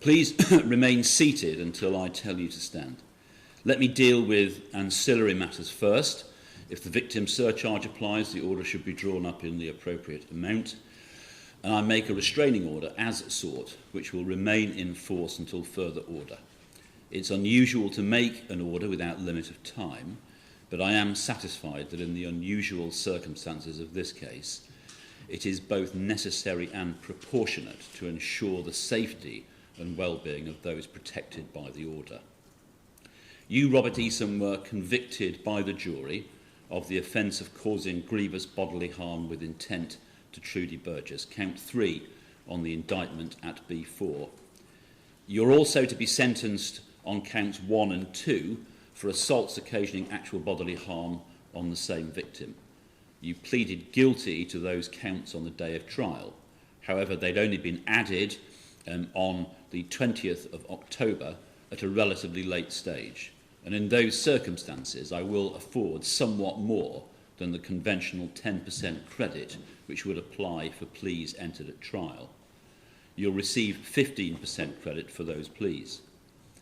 Please remain seated until I tell you to stand. Let me deal with ancillary matters first. If the victim surcharge applies, the order should be drawn up in the appropriate amount. And I make a restraining order as sought, which will remain in force until further order. It's unusual to make an order without limit of time, but I am satisfied that in the unusual circumstances of this case, it is both necessary and proportionate to ensure the safety and well-being of those protected by the order. You, Robert Easom, were convicted by the jury of the offence of causing grievous bodily harm with intent to Trudy Burgess, count 3 on the indictment at B4. You're also to be sentenced on counts 1 and 2 for assaults occasioning actual bodily harm on the same victim. You pleaded guilty to those counts on the day of trial. However, they'd only been added on the 20th of October at a relatively late stage. And in those circumstances, I will afford somewhat more than the conventional 10% credit which would apply for pleas entered at trial. You'll receive 15% credit for those pleas.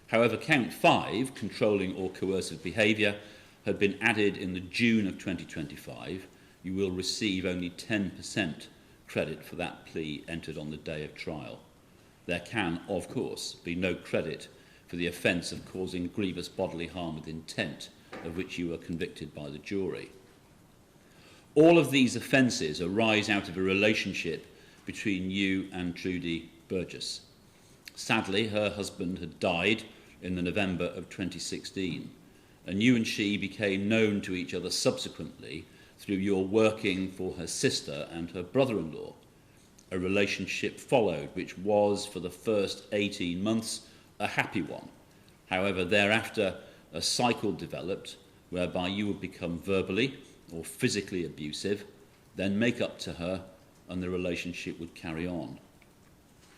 However, count 5, controlling or coercive behaviour, had been added in the June of 2025. You will receive only 10% credit for that plea entered on the day of trial. There can, of course, be no credit for the offence of causing grievous bodily harm with intent, of which you were convicted by the jury. All of these offences arise out of a relationship between you and Trudy Burgess. Sadly, her husband had died in the November of 2016, and you and she became known to each other subsequently through your working for her sister and her brother-in-law. A relationship followed, which was, for the first 18 months, a happy one. However, thereafter, a cycle developed whereby you would become verbally or physically abusive, then make up to her, and the relationship would carry on.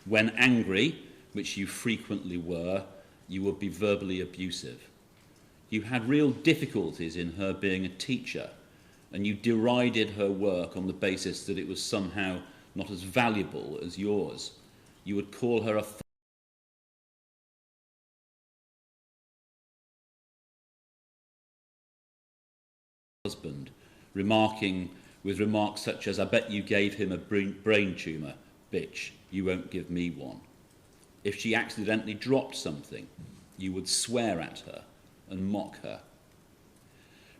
When angry, which you frequently were, you would be verbally abusive. You had real difficulties in her being a teacher, and you derided her work on the basis that it was somehow not as valuable as yours. You would call her a husband, remarking with remarks such as, "I bet you gave him a brain tumour, bitch, you won't give me one." If she accidentally dropped something, you would swear at her and mock her.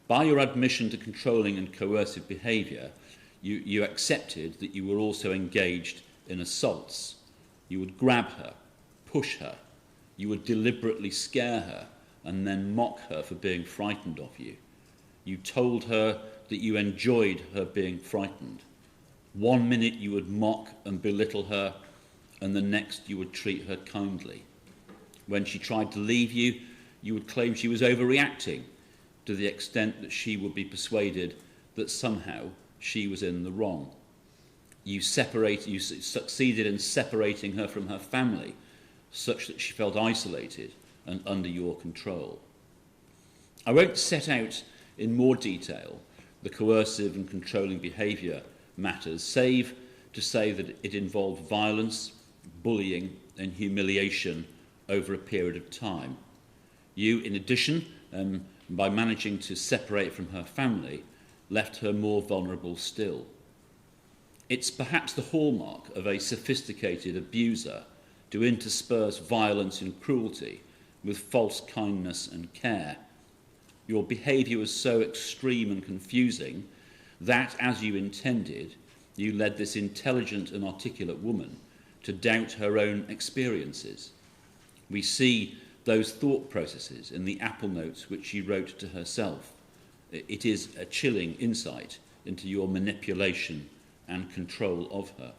By your admission to controlling and coercive behaviour, you accepted that you were also engaged in assaults. You would grab her, push her, you would deliberately scare her and then mock her for being frightened of you. You told her that you enjoyed her being frightened. 1 minute you would mock and belittle her, and the next you would treat her kindly. When she tried to leave you, you would claim she was overreacting, to the extent that she would be persuaded that somehow she was in the wrong. You succeeded in separating her from her family, such that she felt isolated and under your control. I won't set out in more detail the coercive and controlling behaviour matters, save to say that it involved violence, bullying and humiliation over a period of time. You, in addition, by managing to separate from her family, left her more vulnerable still. It's perhaps the hallmark of a sophisticated abuser to intersperse violence and cruelty with false kindness and care. Your behaviour was so extreme and confusing that, as you intended, you led this intelligent and articulate woman to doubt her own experiences. We see those thought processes in the Apple notes which she wrote to herself. It is a chilling insight into your manipulation and control of her.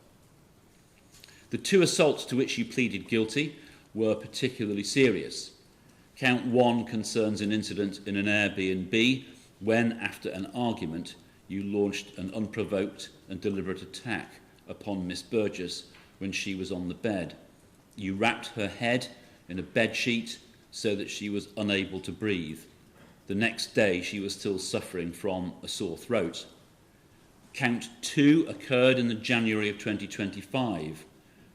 The 2 assaults to which you pleaded guilty were particularly serious. Count 1 concerns an incident in an Airbnb when, after an argument, you launched an unprovoked and deliberate attack upon Miss Burgess when she was on the bed. You wrapped her head in a bedsheet so that she was unable to breathe. The next day, she was still suffering from a sore throat. Count 2 occurred in the January of 2025.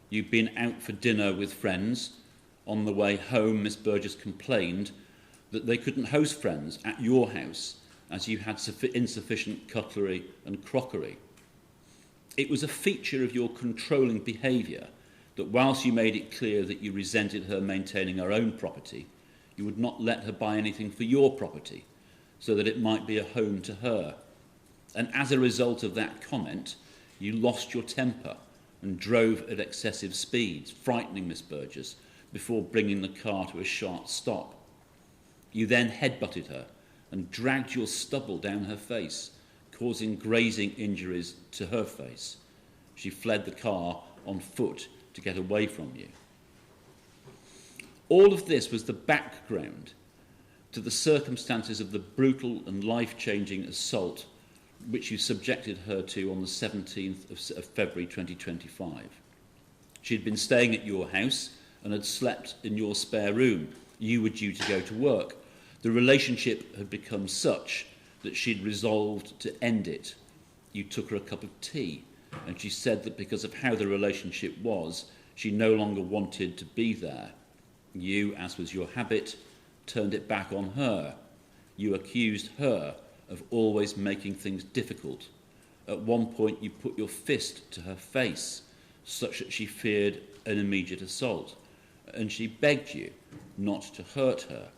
You'd been out for dinner with friends, On the way home, Miss Burgess complained that they couldn't host friends at your house as you had insufficient cutlery and crockery. It was a feature of your controlling behaviour that whilst you made it clear that you resented her maintaining her own property, you would not let her buy anything for your property, so that it might be a home to her. And as a result of that comment, you lost your temper and drove at excessive speeds, frightening Miss Burgess before bringing the car to a sharp stop. You then headbutted her and dragged your stubble down her face, causing grazing injuries to her face. She fled the car on foot to get away from you. All of this was the background to the circumstances of the brutal and life-changing assault which you subjected her to on the 17th of February 2025. She had been staying at your house and had slept in your spare room. You were due to go to work. The relationship had become such that she'd resolved to end it. You took her a cup of tea, and she said that because of how the relationship was, she no longer wanted to be there. You, as was your habit, turned it back on her. You accused her of always making things difficult. At one point, you put your fist to her face, such that she feared an immediate assault, and she begged you not to hurt her.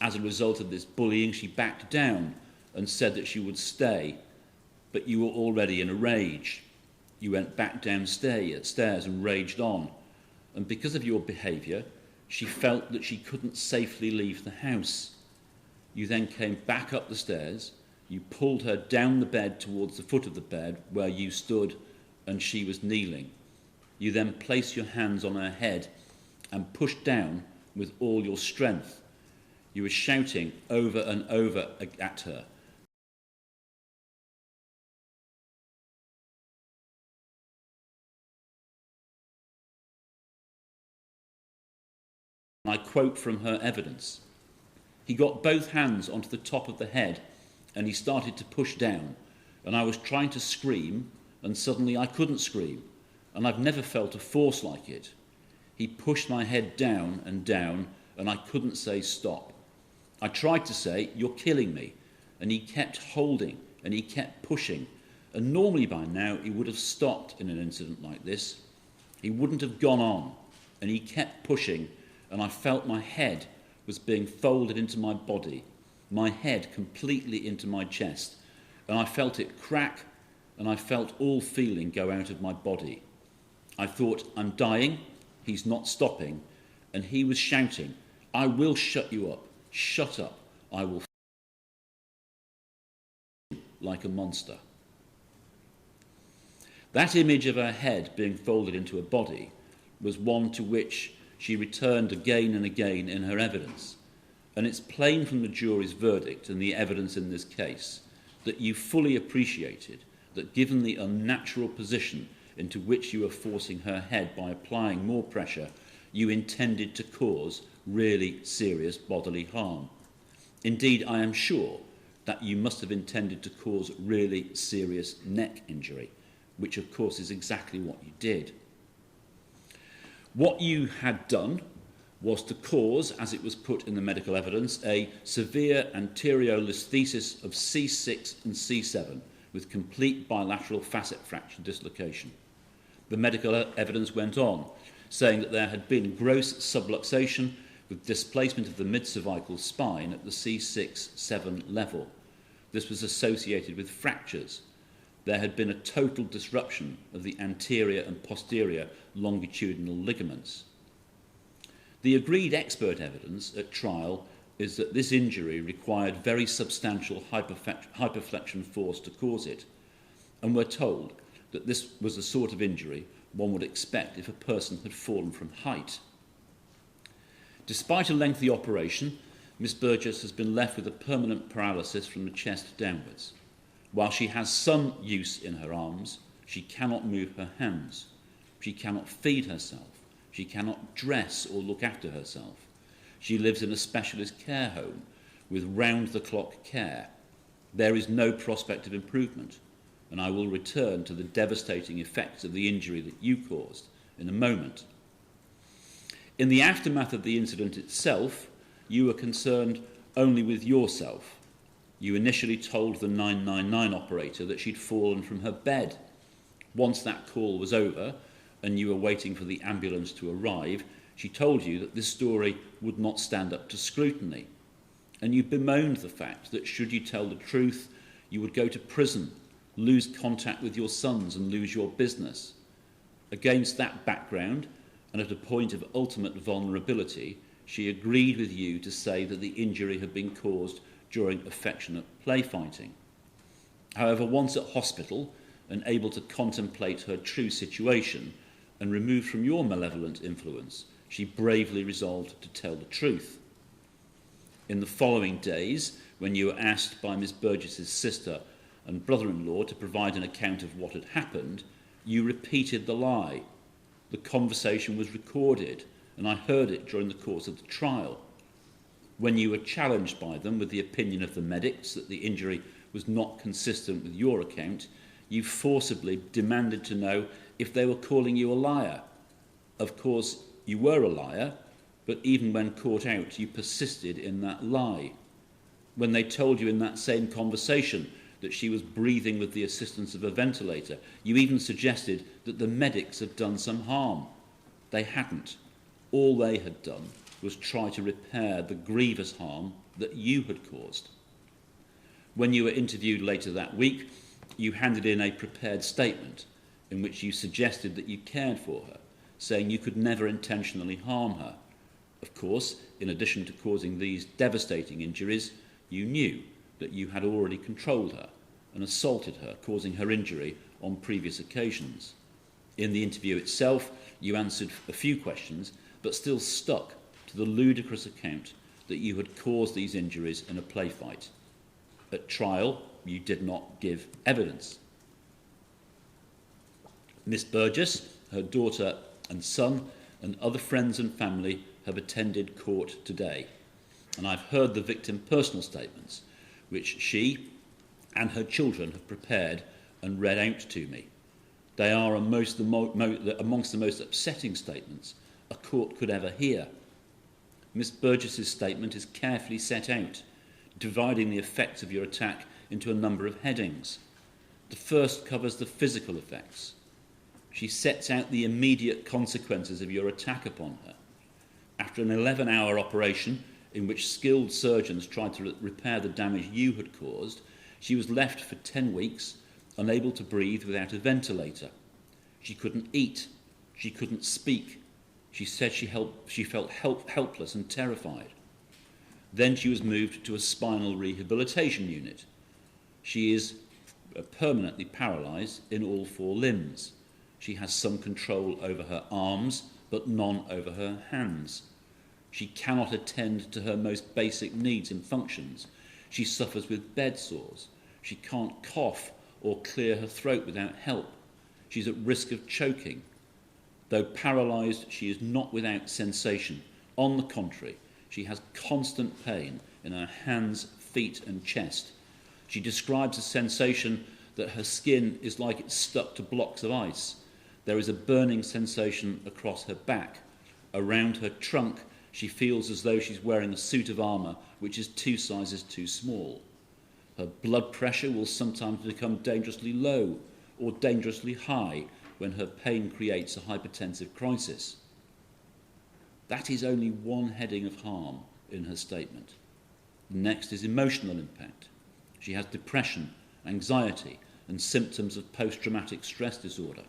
As a result of this bullying, she backed down and said that she would stay, but you were already in a rage. You went back downstairs and raged on, and because of your behaviour, she felt that she couldn't safely leave the house. You then came back up the stairs, you pulled her down the bed towards the foot of the bed where you stood and she was kneeling. You then placed your hands on her head and pushed down with all your strength. You were shouting over and over at her. I quote from her evidence. He got both hands onto the top of the head and he started to push down, and I was trying to scream and suddenly I couldn't scream, and I've never felt a force like it. He pushed my head down and I couldn't say stop. I tried to say, "You're killing me," and he kept holding and he kept pushing, and normally by now he would have stopped in an incident like this. He wouldn't have gone on, and he kept pushing, and I felt my head was being folded into my body, my head completely into my chest, and I felt it crack, and I felt all feeling go out of my body. I thought, I'm dying, he's not stopping, and he was shouting, "I will shut you up, shut up, I will like a monster." That image of her head being folded into a body was one to which she returned again and again in her evidence, and it's plain from the jury's verdict and the evidence in this case that you fully appreciated that given the unnatural position into which you were forcing her head by applying more pressure, you intended to cause really serious bodily harm. Indeed, I am sure that you must have intended to cause really serious neck injury, which of course is exactly what you did. What you had done was to cause, as it was put in the medical evidence, a severe anteriolisthesis of C6 and C7 with complete bilateral facet fracture dislocation. The medical evidence went on, saying that there had been gross subluxation with displacement of the mid-cervical spine at the C6-7 level. This was associated with fractures. There had been a total disruption of the anterior and posterior longitudinal ligaments. The agreed expert evidence at trial is that this injury required very substantial hyperflexion force to cause it, and we're told that this was the sort of injury one would expect if a person had fallen from height. Despite a lengthy operation, Miss Burgess has been left with a permanent paralysis from the chest downwards. While she has some use in her arms, she cannot move her hands. She cannot feed herself. She cannot dress or look after herself. She lives in a specialist care home with round-the-clock care. There is no prospect of improvement, and I will return to the devastating effects of the injury that you caused in a moment. In the aftermath of the incident itself, you were concerned only with yourself. You initially told the 999 operator that she'd fallen from her bed. Once that call was over and you were waiting for the ambulance to arrive, she told you that this story would not stand up to scrutiny. And you bemoaned the fact that should you tell the truth, you would go to prison, lose contact with your sons and lose your business. Against that background, and at a point of ultimate vulnerability, she agreed with you to say that the injury had been caused during affectionate play fighting. However, once at hospital and able to contemplate her true situation and removed from your malevolent influence, she bravely resolved to tell the truth. In the following days, when you were asked by Miss Burgess's sister and brother-in-law to provide an account of what had happened, you repeated the lie. The conversation was recorded, and I heard it during the course of the trial. When you were challenged by them with the opinion of the medics that the injury was not consistent with your account, you forcibly demanded to know if they were calling you a liar. Of course, you were a liar, but even when caught out, you persisted in that lie. When they told you in that same conversation that she was breathing with the assistance of a ventilator, you even suggested that the medics had done some harm. They hadn't. All they had done was try to repair the grievous harm that you had caused. When you were interviewed later that week, you handed in a prepared statement in which you suggested that you cared for her, saying you could never intentionally harm her. Of course, in addition to causing these devastating injuries, you knew that you had already controlled her and assaulted her, causing her injury on previous occasions. In the interview itself, you answered a few questions, but still stuck to the ludicrous account that you had caused these injuries in a play fight. At trial, you did not give evidence. Miss Burgess, her daughter and son, and other friends and family have attended court today, and I've heard the victim's personal statements, which she and her children have prepared and read out to me. They are amongst the most upsetting statements a court could ever hear. Miss Burgess's statement is carefully set out, dividing the effects of your attack into a number of headings. The first covers the physical effects. She sets out the immediate consequences of your attack upon her. After an 11-hour operation in which skilled surgeons tried to repair the damage you had caused, she was left for 10 weeks, unable to breathe without a ventilator. She couldn't eat. She couldn't speak. She said she felt helpless and terrified. Then she was moved to a spinal rehabilitation unit. She is permanently paralysed in all 4 limbs. She has some control over her arms, but none over her hands. She cannot attend to her most basic needs and functions. She suffers with bed sores. She can't cough or clear her throat without help. She's at risk of choking. Though paralysed, she is not without sensation. On the contrary, she has constant pain in her hands, feet and chest. She describes a sensation that her skin is like it's stuck to blocks of ice. There is a burning sensation across her back. Around her trunk, she feels as though she's wearing a suit of armour which is 2 sizes too small. Her blood pressure will sometimes become dangerously low or dangerously high when her pain creates a hypertensive crisis. That is only one heading of harm in her statement. Next is emotional impact. She has depression, anxiety, and symptoms of post-traumatic stress disorder.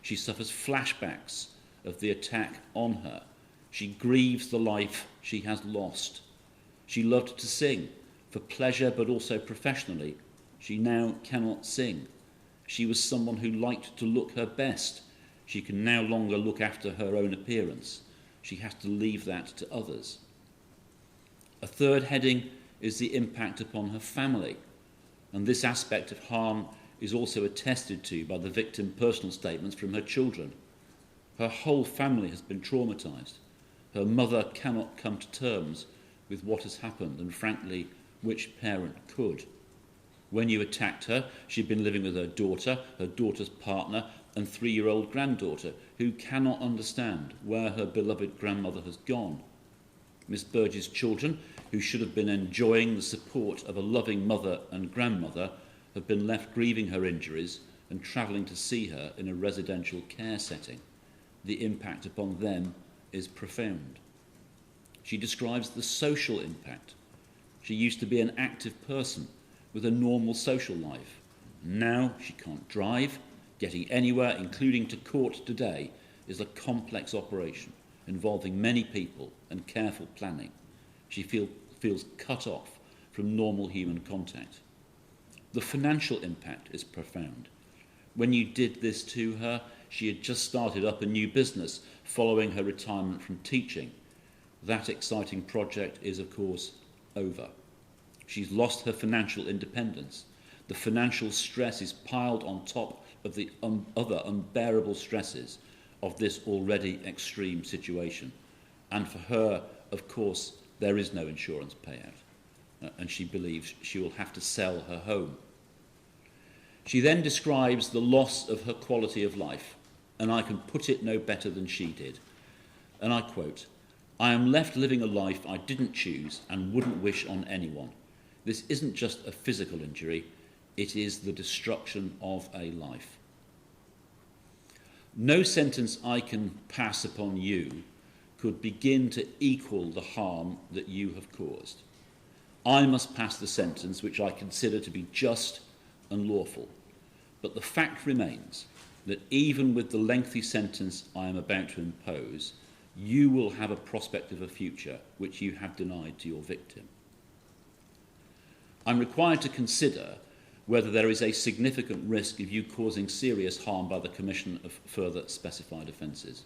She suffers flashbacks of the attack on her. She grieves the life she has lost. She loved to sing, for pleasure but also professionally. She now cannot sing. She was someone who liked to look her best. She can no longer look after her own appearance. She has to leave that to others. A third heading is the impact upon her family, and this aspect of harm is also attested to by the victim's personal statements from her children. Her whole family has been traumatised. Her mother cannot come to terms with what has happened, and frankly, which parent could? When you attacked her, she'd been living with her daughter's partner, and 3-year-old granddaughter who cannot understand where her beloved grandmother has gone. Miss Burge's children, who should have been enjoying the support of a loving mother and grandmother, have been left grieving her injuries and travelling to see her in a residential care setting. The impact upon them is profound. She describes the social impact. She used to be an active person with a normal social life. Now she can't drive. Getting anywhere, including to court today, is a complex operation involving many people and careful planning. She feels cut off from normal human contact. The financial impact is profound. When you did this to her, she had just started up a new business following her retirement from teaching. That exciting project is, of course, over. She's lost her financial independence. The financial stress is piled on top of the other unbearable stresses of this already extreme situation. And for her, of course, there is no insurance payout. And she believes she will have to sell her home. She then describes the loss of her quality of life, and I can put it no better than she did. And I quote, "I am left living a life I didn't choose and wouldn't wish on anyone. This isn't just a physical injury, it is the destruction of a life. No sentence I can pass upon you could begin to equal the harm that you have caused. I must pass the sentence which I consider to be just and lawful. But the fact remains that even with the lengthy sentence I am about to impose, you will have a prospect of a future which you have denied to your victim. I'm required to consider whether there is a significant risk of you causing serious harm by the commission of further specified offences.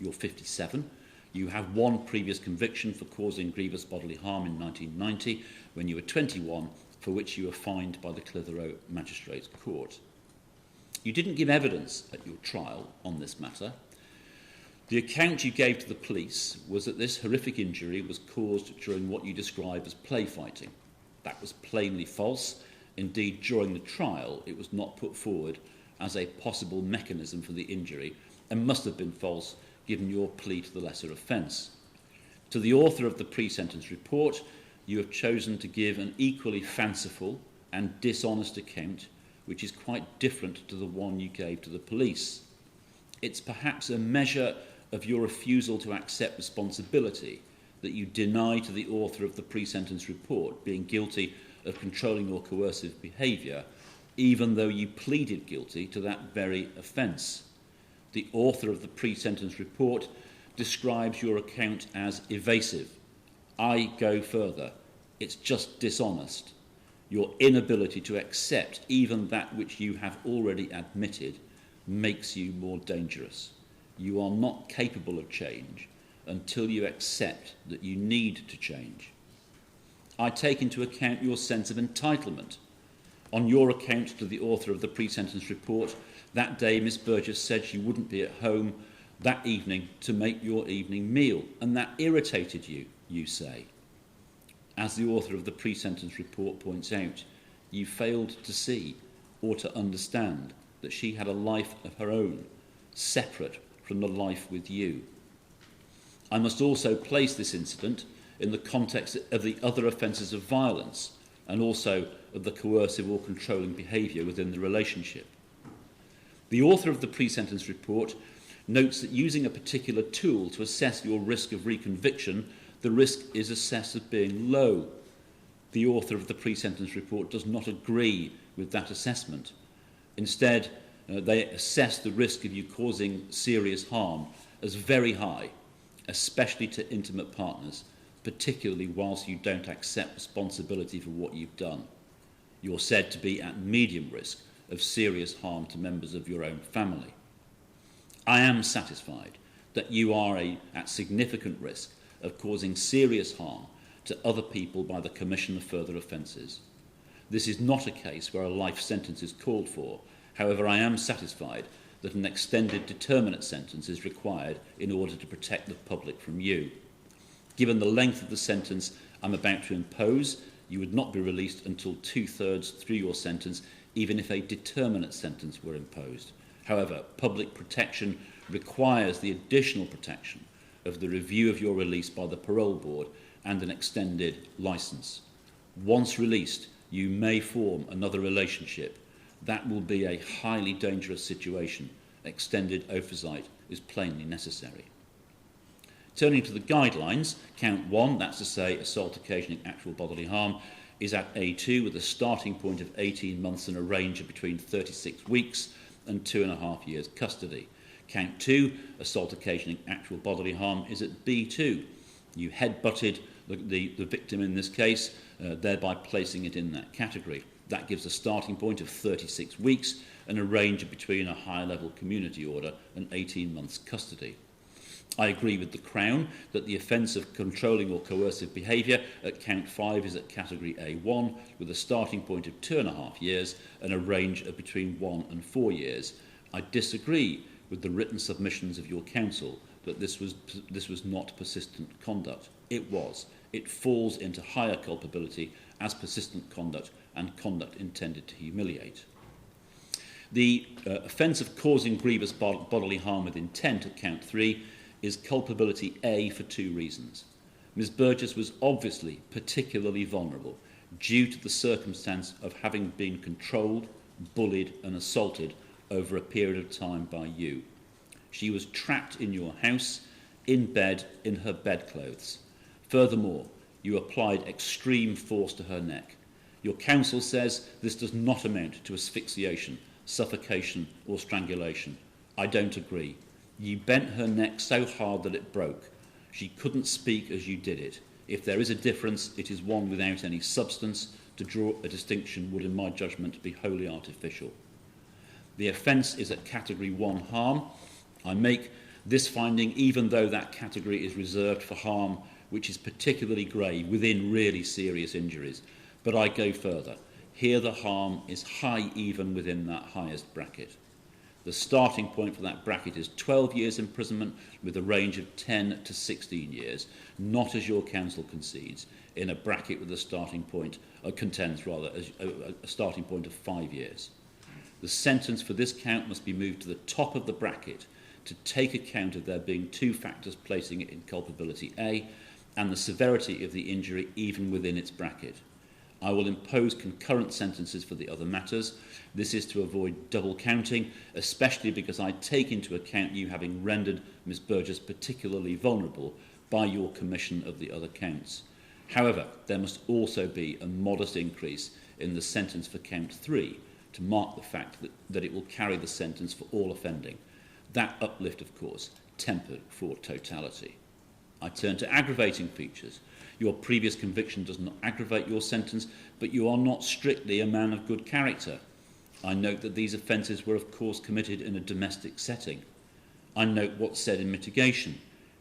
You're 57. You have one previous conviction for causing grievous bodily harm in 1990 when you were 21, for which you were fined by the Clitheroe Magistrates' Court. You didn't give evidence at your trial on this matter. The account you gave to the police was that this horrific injury was caused during what you describe as play fighting. That was plainly false. Indeed, during the trial, it was not put forward as a possible mechanism for the injury and must have been false given your plea to the lesser offence. To the author of the pre-sentence report, you have chosen to give an equally fanciful and dishonest account, which is quite different to the one you gave to the police. It's perhaps a measure of your refusal to accept responsibility that you deny to the author of the pre-sentence report being guilty of controlling or coercive behaviour, even though you pleaded guilty to that very offence. The author of the pre-sentence report describes your account as evasive. I go further. It's just dishonest. Your inability to accept even that which you have already admitted makes you more dangerous. You are not capable of change until you accept that you need to change. I take into account your sense of entitlement. On your account to the author of the pre-sentence report, that day Miss Burgess said she wouldn't be at home that evening to make your evening meal, and that irritated you, you say. As the author of the pre-sentence report points out, you failed to see or to understand that she had a life of her own, separate from the life with you. I must also place this incident in the context of the other offences of violence and also of the coercive or controlling behaviour within the relationship. The author of the pre-sentence report notes that using a particular tool to assess your risk of reconviction, the risk is assessed as being low. The author of the pre-sentence report does not agree with that assessment. Instead, they assess the risk of you causing serious harm as very high, especially to intimate partners, particularly whilst you don't accept responsibility for what you've done. You're said to be at medium risk of serious harm to members of your own family. I am satisfied that you are at significant risk of causing serious harm to other people by the commission of further offences. This is not a case where a life sentence is called for. However, I am satisfied that an extended determinate sentence is required in order to protect the public from you. Given the length of the sentence I'm about to impose, you would not be released until 2/3 through your sentence, even if a determinate sentence were imposed. However, public protection requires the additional protection of the review of your release by the parole board and an extended licence. Once released, you may form another relationship. That will be a highly dangerous situation. Extended oversight is plainly necessary. Turning to the guidelines, count 1, that's to say assault occasioning actual bodily harm, is at A2 with a starting point of 18 months and a range of between 36 weeks and 2.5 years custody. Count 2, assault occasioning actual bodily harm, is at B2. You head-butted the victim in this case, thereby placing it in that category. That gives a starting point of 36 weeks and a range of between a higher-level community order and 18 months custody. I agree with the Crown that the offence of controlling or coercive behaviour at count 5 is at category A1 with a starting point of 2.5 years and a range of between 1 and 4 years. I disagree with the written submissions of your counsel that this was not persistent conduct. It was. It falls into higher culpability as persistent conduct and conduct intended to humiliate. The offence of causing grievous bodily harm with intent at count 3 is culpability A for 2 reasons. Ms. Burgess was obviously particularly vulnerable due to the circumstance of having been controlled, bullied and assaulted over a period of time by you. She was trapped in your house, in bed, in her bedclothes. Furthermore, you applied extreme force to her neck. Your counsel says this does not amount to asphyxiation, suffocation or strangulation. I don't agree. You bent her neck so hard that it broke. She couldn't speak as you did it. If there is a difference, it is one without any substance. To draw a distinction would, in my judgment, be wholly artificial. The offence is at category 1 harm. I make this finding even though that category is reserved for harm which is particularly grave within really serious injuries. But I go further. Here the harm is high even within that highest bracket. The starting point for that bracket is 12 years imprisonment with a range of 10 to 16 years, not as your counsel concedes, in a bracket with a starting point, a starting point of 5 years. The sentence for this count must be moved to the top of the bracket to take account of there being 2 factors placing it in culpability A and the severity of the injury even within its bracket. I will impose concurrent sentences for the other matters. This is to avoid double counting, especially because I take into account you having rendered Ms. Burgess particularly vulnerable by your commission of the other counts. However, there must also be a modest increase in the sentence for count 3 to mark the fact that it will carry the sentence for all offending. That uplift, of course, tempered for totality. I turn to aggravating features. Your previous conviction does not aggravate your sentence, but you are not strictly a man of good character. I note that these offences were, of course, committed in a domestic setting. I note what's said in mitigation.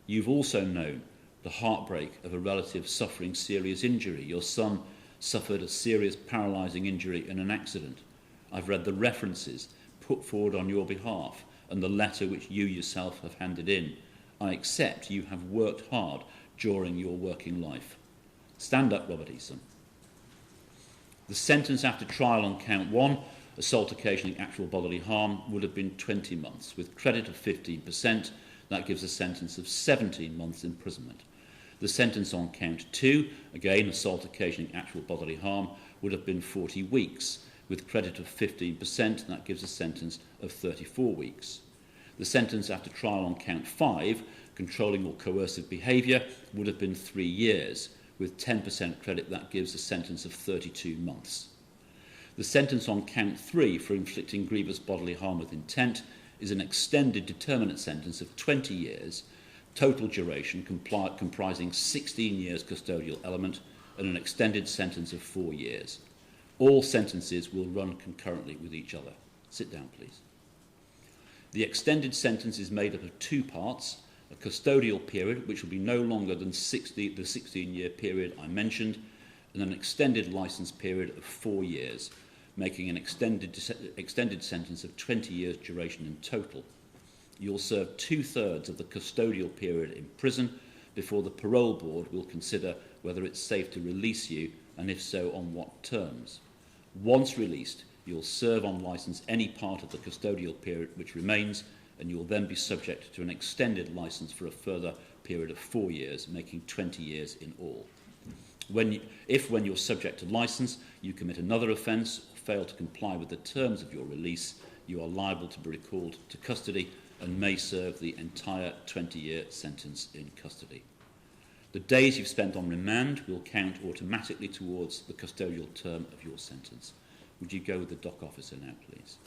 You've also known the heartbreak of a relative suffering serious injury. Your son suffered a serious paralysing injury in an accident. I've read the references put forward on your behalf and the letter which you yourself have handed in. I accept you have worked hard during your working life. Stand up, Robert Easom. The sentence after trial on count 1, assault occasioning actual bodily harm, would have been 20 months. With credit of 15%, that gives a sentence of 17 months imprisonment. The sentence on count 2, again assault occasioning actual bodily harm, would have been 40 weeks. With credit of 15%, that gives a sentence of 34 weeks. The sentence after trial on count 5, controlling or coercive behaviour, would have been 3 years. With 10% credit, that gives a sentence of 32 months. The sentence on count 3 for inflicting grievous bodily harm with intent is an extended determinate sentence of 20 years, total duration comprising 16 years custodial element and an extended sentence of 4 years. All sentences will run concurrently with each other. Sit down, please. The extended sentence is made up of 2 parts, a custodial period, which will be no longer than the 16-year period I mentioned, and an extended licence period of 4 years, making an extended sentence of 20 years duration in total. You'll serve 2/3 of the custodial period in prison before the parole board will consider whether it's safe to release you, and if so, on what terms. Once released, You'll serve on licence any part of the custodial period which remains, and you will then be subject to an extended licence for a further period of 4 years, making 20 years in all. When you're subject to licence, you commit another offence or fail to comply with the terms of your release, you are liable to be recalled to custody and may serve the entire 20-year sentence in custody. The days you've spent on remand will count automatically towards the custodial term of your sentence. Would you go with the dock officer now, please?